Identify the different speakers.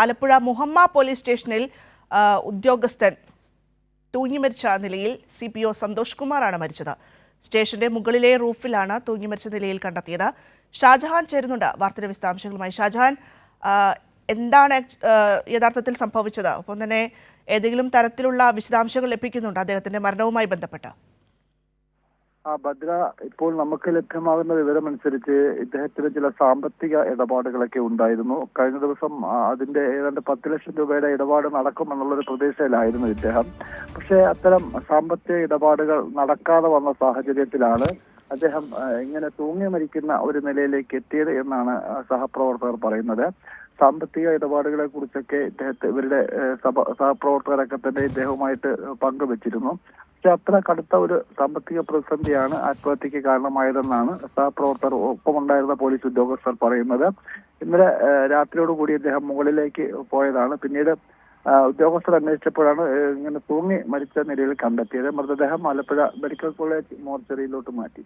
Speaker 1: Alappuzha Muhamma police സ്റ്റേഷനിൽ ഉദ്യോഗസ്ഥൻ തൂങ്ങി മരിച്ച നിലയിൽ CPO സന്തോഷ് കുമാറാണ് മരിച്ചത്. സ്റ്റേഷന്റെ മുകളിലെ റൂഫിലാണ് തൂങ്ങി മരിച്ച നിലയിൽ കണ്ടെത്തിയത്. ഷാജഹാൻ ചേരുന്നുണ്ട് വാർത്തയുടെ വിശദാംശങ്ങളുമായി. ഷാജഹാൻ, എന്താണ് യഥാർത്ഥത്തിൽ സംഭവിച്ചത്? ഒപ്പം തന്നെ ഏതെങ്കിലും തരത്തിലുള്ള വിശദാംശങ്ങൾ ലഭിക്കുന്നുണ്ട് അദ്ദേഹത്തിന്റെ മരണവുമായി ബന്ധപ്പെട്ട്?
Speaker 2: ഭദ്ര, ഇപ്പോൾ നമുക്ക് ലഭ്യമാകുന്ന വിവരമനുസരിച്ച് ഇദ്ദേഹത്തിന് ചില സാമ്പത്തിക ഇടപാടുകളൊക്കെ ഉണ്ടായിരുന്നു. കഴിഞ്ഞ ദിവസം അതിന്റെ ഏതാണ്ട് 10 ലക്ഷം രൂപയുടെ ഇടപാട് നടക്കുമെന്നുള്ളൊരു പ്രതീക്ഷയിലായിരുന്നു ഇദ്ദേഹം. പക്ഷേ അത്തരം സാമ്പത്തിക ഇടപാടുകൾ നടക്കാതെ വന്ന സാഹചര്യത്തിലാണ് അദ്ദേഹം ഇങ്ങനെ തൂങ്ങി മരിക്കുന്ന ഒരു നിലയിലേക്ക് എത്തിയത് എന്നാണ് സഹപ്രവർത്തകർ പറയുന്നത്. സാമ്പത്തിക ഇടപാടുകളെ കുറിച്ചൊക്കെ ഇവരുടെ സഹപ്രവർത്തകരൊക്കെ തന്നെ ഇദ്ദേഹവുമായിട്ട് പങ്കുവച്ചിരുന്നു. പക്ഷെ അത്ര കടുത്ത ഒരു സാമ്പത്തിക പ്രതിസന്ധിയാണ് ആത്മഹത്യക്ക് കാരണമായതെന്നാണ് സഹപ്രവർത്തകർ ഒപ്പമുണ്ടായിരുന്ന പോലീസ് ഉദ്യോഗസ്ഥർ പറയുന്നത്. ഇന്നലെ രാത്രിയോടുകൂടി ഇദ്ദേഹം മുകളിലേക്ക് പോയതാണ്. പിന്നീട് ഉദ്യോഗസ്ഥർ അന്വേഷിച്ചപ്പോഴാണ് ഇങ്ങനെ തൂങ്ങി മരിച്ച നിലയിൽ കണ്ടെത്തിയത്. മൃതദേഹം ആലപ്പുഴ മെഡിക്കൽ കോളേജ് മോർച്ചറിയിലോട്ട് മാറ്റി.